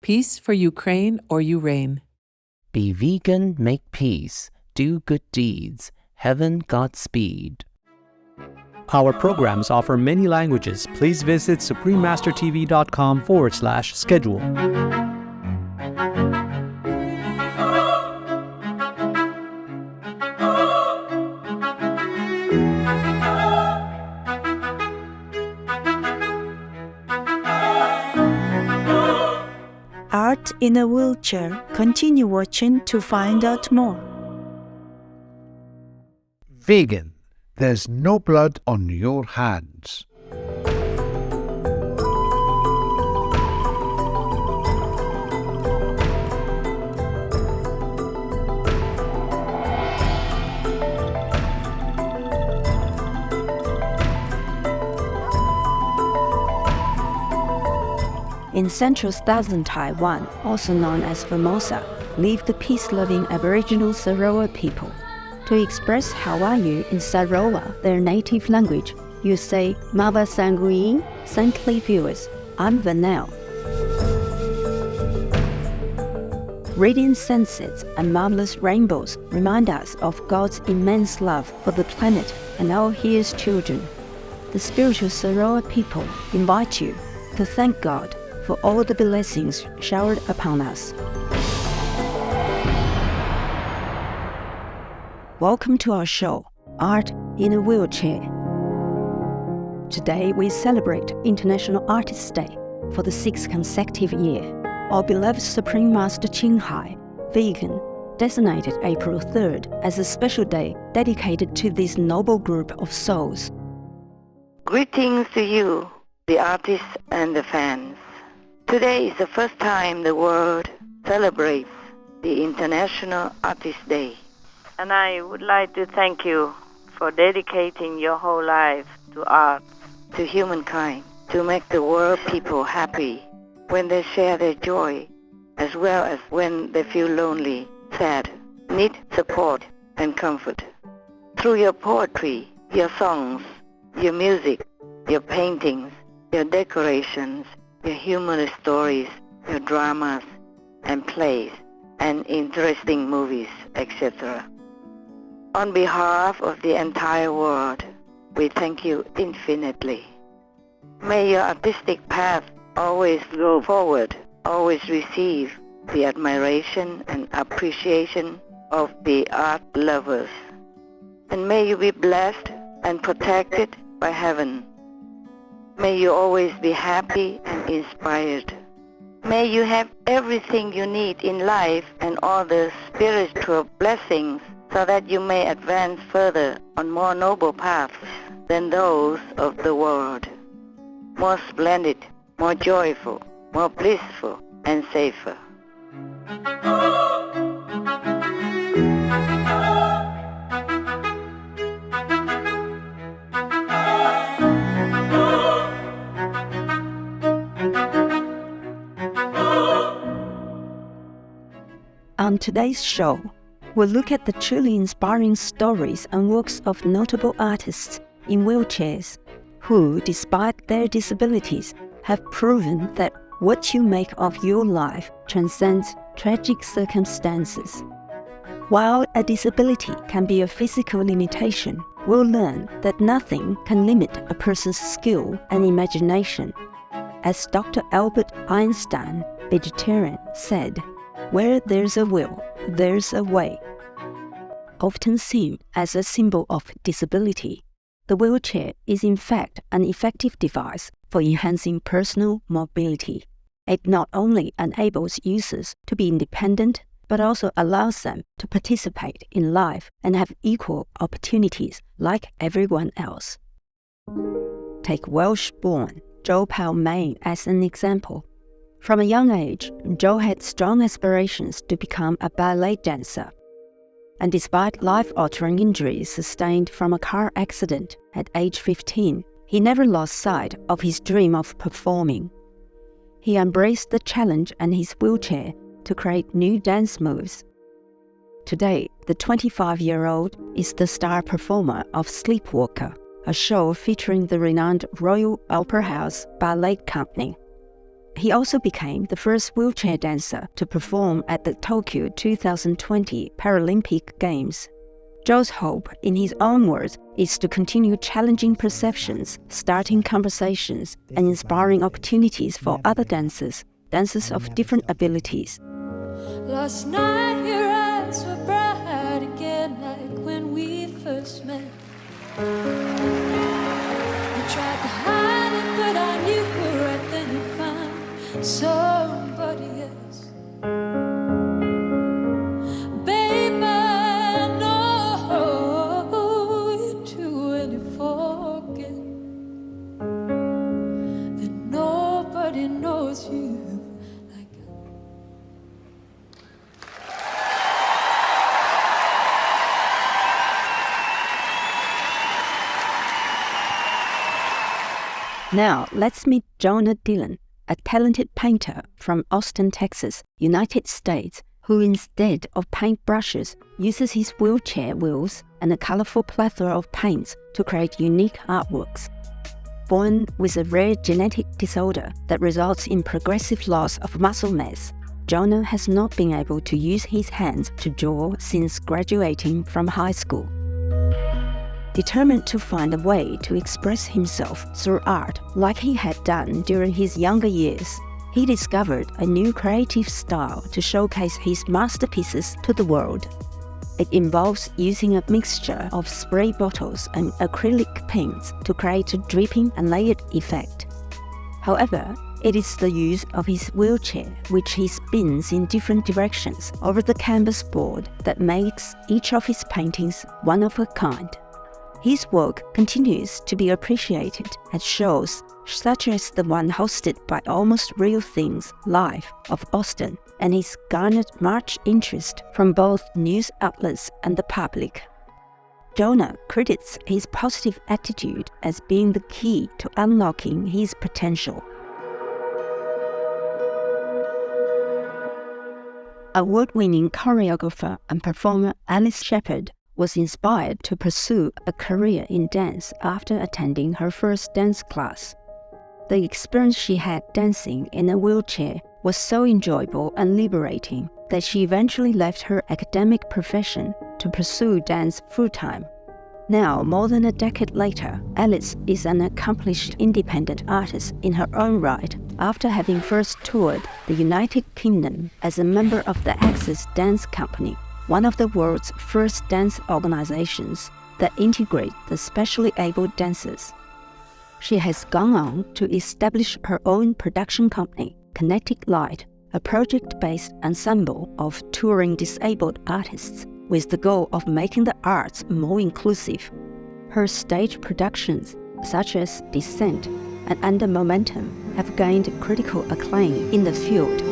Peace for Ukraine or Ukraine. Be vegan, make peace, do good deeds, heaven Godspeed. Our programs offer many languages. Please visit suprememastertv.com/schedule. Art in a Wheelchair. Continue watching to find out more. Vegan. There's no blood on your hands. In central southern Taiwan, also known as Formosa, live the peace-loving Aboriginal Saroa people. To express how are you in Saroa, their native language, you say Mava Sanguin, saintly viewers, I'm Vanel. Radiant sunsets and marvelous rainbows remind us of God's immense love for the planet and all His children. The spiritual Saroa people invite you to thank God for all the blessings showered upon us. Welcome to our show, Art in a Wheelchair. Today we celebrate International Artists' Day for the 6th consecutive year. Our beloved Supreme Master Ching Hai, vegan, designated April 3rd as a special day dedicated to this noble group of souls. Greetings to you, the artists and the fans. Today is the first time the world celebrates the International Artists' Day. And I would like to thank you for dedicating your whole life to art, to humankind, to make the world people happy when they share their joy, as well as when they feel lonely, sad, need support and comfort. Through your poetry, your songs, your music, your paintings, your decorations, your humorous stories, your dramas and plays, and interesting movies, etc. On behalf of the entire world, we thank you infinitely. May your artistic path always go forward, always receive the admiration and appreciation of the art lovers. And may you be blessed and protected by heaven. May you always be happy and inspired. May you have everything you need in life and all the spiritual blessings so that you may advance further on more noble paths than those of the world. More splendid, more joyful, more blissful, and safer. On today's show, we'll look at the truly inspiring stories and works of notable artists in wheelchairs who, despite their disabilities, have proven that what you make of your life transcends tragic circumstances. While a disability can be a physical limitation, we'll learn that nothing can limit a person's skill and imagination. As Dr. Albert Einstein, vegetarian, said, "Where there's a will, there's a way." Often seen as a symbol of disability, the wheelchair is in fact an effective device for enhancing personal mobility. It not only enables users to be independent, but also allows them to participate in life and have equal opportunities like everyone else. Take Welsh-born Joe Palmain as an example. From a young age, Joe had strong aspirations to become a ballet dancer. And despite life-altering injuries sustained from a car accident at age 15, he never lost sight of his dream of performing. He embraced the challenge and his wheelchair to create new dance moves. Today, the 25-year-old is the star performer of Sleepwalker, a show featuring the renowned Royal Opera House Ballet Company. He also became the first wheelchair dancer to perform at the Tokyo 2020 Paralympic Games. Zhou's hope, in his own words, is to continue challenging perceptions, starting conversations, and inspiring opportunities for other dancers of different abilities. Last night your eyes were bright again, like when we first met. You tried to hide it, but I knew right then you'd find somebody else. Babe, I know you're too early forget that nobody knows you. Now, let's meet Jonah Dillon, a talented painter from Austin, Texas, United States, who instead of paintbrushes uses his wheelchair wheels and a colorful plethora of paints to create unique artworks. Born with a rare genetic disorder that results in progressive loss of muscle mass, Jonah has not been able to use his hands to draw since graduating from high school. Determined to find a way to express himself through art like he had done during his younger years, he discovered a new creative style to showcase his masterpieces to the world. It involves using a mixture of spray bottles and acrylic paints to create a dripping and layered effect. However, it is the use of his wheelchair, which he spins in different directions over the canvas board, that makes each of his paintings one of a kind. His work continues to be appreciated at shows such as the one hosted by Almost Real Things Live of Austin, and has garnered much interest from both news outlets and the public. Jonah credits his positive attitude as being the key to unlocking his potential. Award-winning choreographer and performer Alice Shepherd was inspired to pursue a career in dance after attending her first dance class. The experience she had dancing in a wheelchair was so enjoyable and liberating that she eventually left her academic profession to pursue dance full-time. Now, more than a decade later, Alice is an accomplished independent artist in her own right after having first toured the United Kingdom as a member of the Access Dance Company, one of the world's first dance organizations that integrate the specially abled dancers. She has gone on to establish her own production company, Kinetic Light, a project-based ensemble of touring disabled artists with the goal of making the arts more inclusive. Her stage productions, such as Descent and Under Momentum, have gained critical acclaim in the field.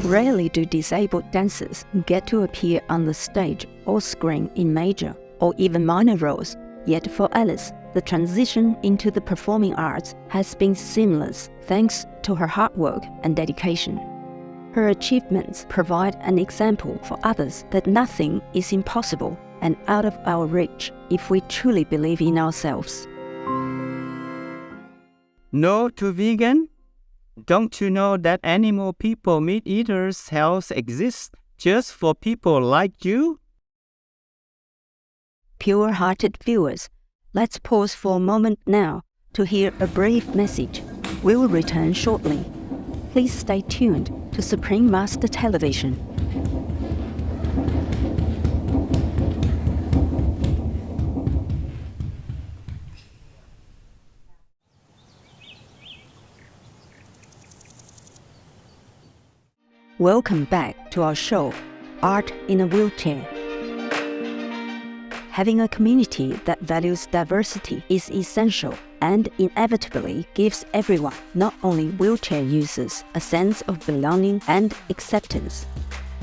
Rarely do disabled dancers get to appear on the stage or screen in major or even minor roles, yet for Alice, the transition into the performing arts has been seamless thanks to her hard work and dedication. Her achievements provide an example for others that nothing is impossible and out of our reach if we truly believe in ourselves. No to vegan? Don't you know that animal people meat eaters health exists just for people like you? Pure-hearted viewers, let's pause for a moment now to hear a brief message. We will return shortly. Please stay tuned to Supreme Master Television. Welcome back to our show, Art in a Wheelchair. Having a community that values diversity is essential and inevitably gives everyone, not only wheelchair users, a sense of belonging and acceptance.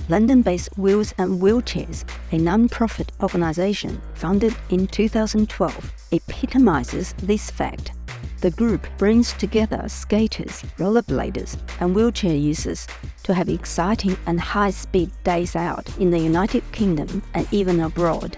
London-based Wheels and Wheelchairs, a non-profit organization founded in 2012, epitomizes this fact. The group brings together skaters, rollerbladers, and wheelchair users to have exciting and high-speed days out in the United Kingdom and even abroad.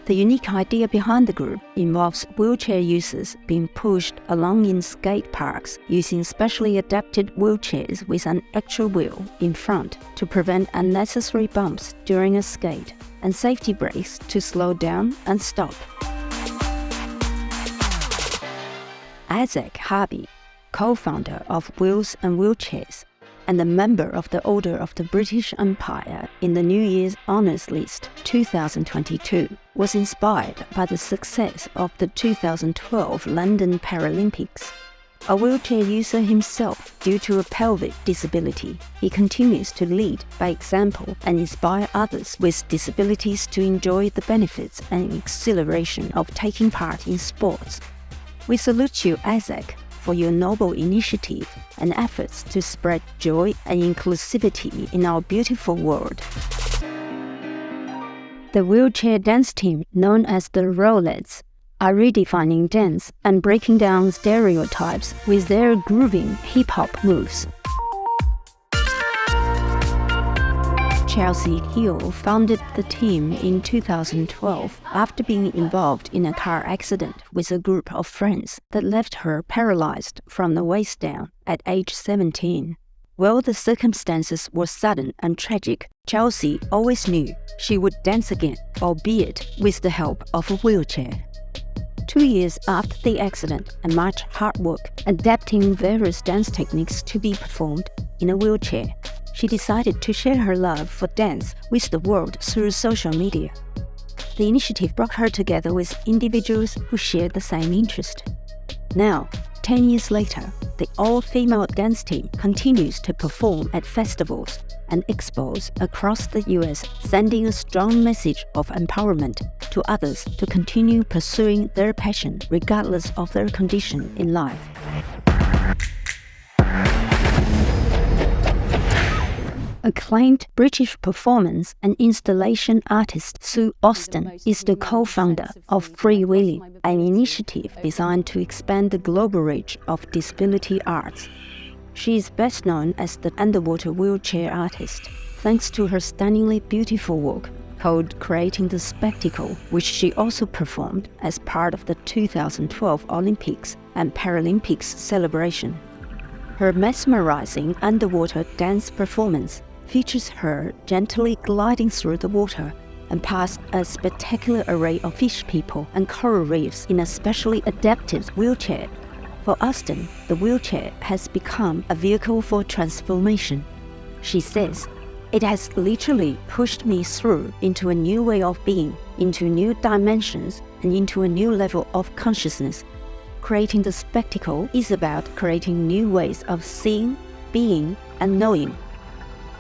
The unique idea behind the group involves wheelchair users being pushed along in skate parks using specially adapted wheelchairs with an actual wheel in front to prevent unnecessary bumps during a skate, and safety brakes to slow down and stop. Isaac Harvey, co-founder of Wheels and Wheelchairs, and a member of the Order of the British Empire in the New Year's Honours List 2022, was inspired by the success of the 2012 London Paralympics. A wheelchair user himself due to a pelvic disability, he continues to lead by example and inspire others with disabilities to enjoy the benefits and exhilaration of taking part in sports. We salute you, Isaac, for your noble initiative and efforts to spread joy and inclusivity in our beautiful world. The wheelchair dance team, known as the Rollettes, are redefining dance and breaking down stereotypes with their grooving hip-hop moves. Chelsea Hill founded the team in 2012 after being involved in a car accident with a group of friends that left her paralyzed from the waist down at age 17. While the circumstances were sudden and tragic, Chelsea always knew she would dance again, albeit with the help of a wheelchair. 2 years after the accident and much hard work adapting various dance techniques to be performed in a wheelchair, she decided to share her love for dance with the world through social media. The initiative brought her together with individuals who shared the same interest. Now, 10 years later, the all-female dance team continues to perform at festivals and expos across the US, sending a strong message of empowerment to others to continue pursuing their passion regardless of their condition in life. Acclaimed British performance and installation artist Sue Austin is the co-founder of Freewheeling, an initiative designed to expand the global reach of disability arts. She is best known as the underwater wheelchair artist, thanks to her stunningly beautiful work called Creating the Spectacle, which she also performed as part of the 2012 Olympics and Paralympics celebration. Her mesmerizing underwater dance performance features her gently gliding through the water and past a spectacular array of fish people and coral reefs in a specially adapted wheelchair. For Austin, the wheelchair has become a vehicle for transformation. She says, "It has literally pushed me through into a new way of being, into new dimensions, and into a new level of consciousness. Creating the spectacle is about creating new ways of seeing, being, and knowing."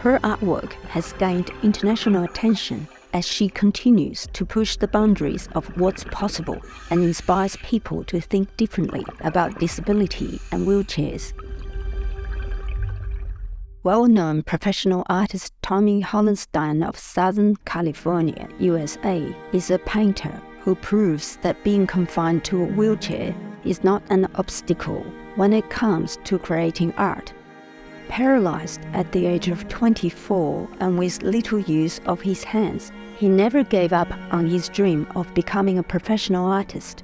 Her artwork has gained international attention as she continues to push the boundaries of what's possible and inspires people to think differently about disability and wheelchairs. Well-known professional artist Tommy Hollenstein of Southern California, USA, is a painter who proves that being confined to a wheelchair is not an obstacle when it comes to creating art. Paralyzed at the age of 24 and with little use of his hands, he never gave up on his dream of becoming a professional artist.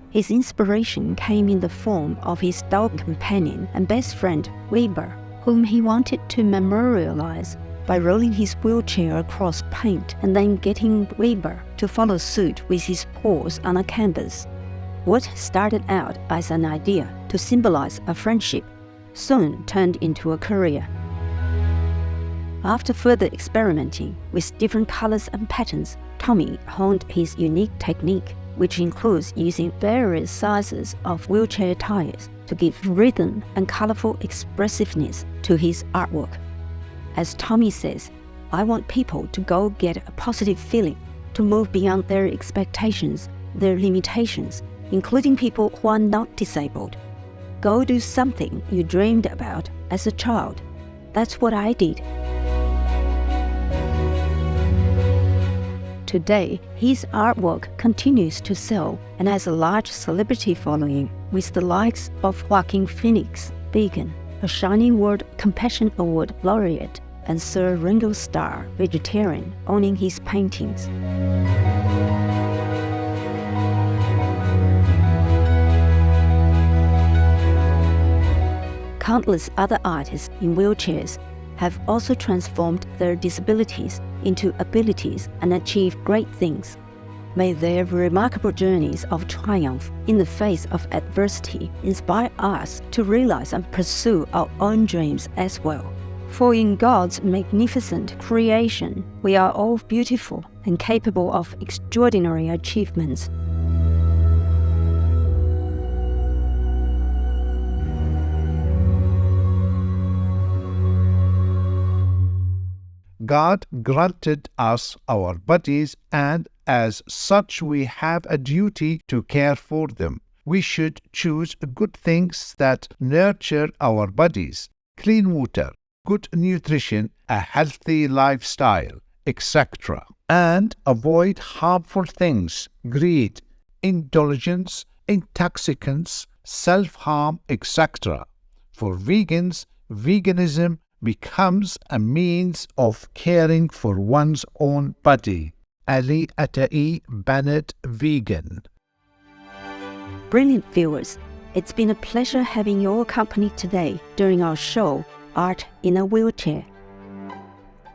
His inspiration came in the form of his dog companion and best friend, Weber, whom he wanted to memorialize by rolling his wheelchair across paint and then getting Weber to follow suit with his paws on a canvas. What started out as an idea to symbolize a friendship soon turned into a career. After further experimenting with different colors and patterns, Tommy honed his unique technique, which includes using various sizes of wheelchair tires to give rhythm and colorful expressiveness to his artwork. As Tommy says, "I want people to go get a positive feeling, to move beyond their expectations, their limitations, including people who are not disabled. Go do something you dreamed about as a child. That's what I did." Today, his artwork continues to sell and has a large celebrity following, with the likes of Joaquin Phoenix, vegan, a Shining World Compassion Award laureate, and Sir Ringo Starr, vegetarian, owning his paintings. Countless other artists in wheelchairs have also transformed their disabilities into abilities and achieved great things. May their remarkable journeys of triumph in the face of adversity inspire us to realize and pursue our own dreams as well. For in God's magnificent creation, we are all beautiful and capable of extraordinary achievements. God granted us our bodies, and as such we have a duty to care for them. We should choose good things that nurture our bodies, clean water, good nutrition, a healthy lifestyle, etc. And avoid harmful things, greed, indulgence, intoxicants, self-harm, etc. For vegans, veganism becomes a means of caring for one's own body. Ali Atai Bennett, vegan. Brilliant viewers, it's been a pleasure having your company today during our show, Art in a Wheelchair.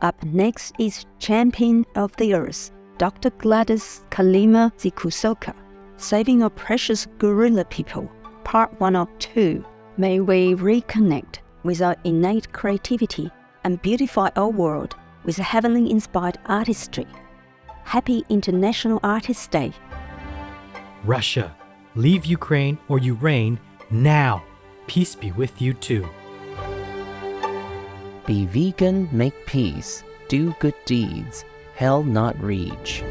Up next is Champion of the Earth, Dr. Gladys Kalima Zikusoka, Saving Our Precious Gorilla People, Part 1 of 2. May we reconnect with our innate creativity and beautify our world with heavenly inspired artistry. Happy International Artists' Day. Russia, leave Ukraine or you reign now. Peace be with you too. Be vegan, make peace, do good deeds, hell not reach.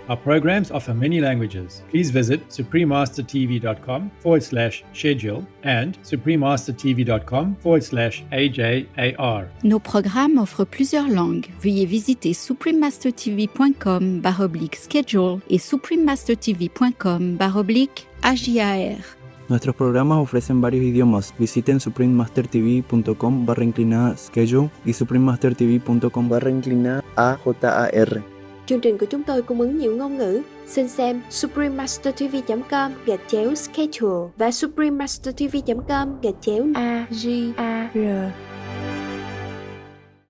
Our programs offer many languages. Please visit suprememastertv.com/schedule and suprememastertv.com/AJAR. Nos programmes offrent plusieurs langues. Veuillez visiter suprememastertv.com/schedule et suprememastertv.com/AJAR. Nuestros programas ofrecen varios idiomas. Visiten suprememastertv.com/schedule y suprememastertv.com/AJAR. Chương trình của chúng tôi cung ứng nhiều ngôn ngữ. Xin xem suprememastertv.com/schedule và suprememastertv.com/AJAR.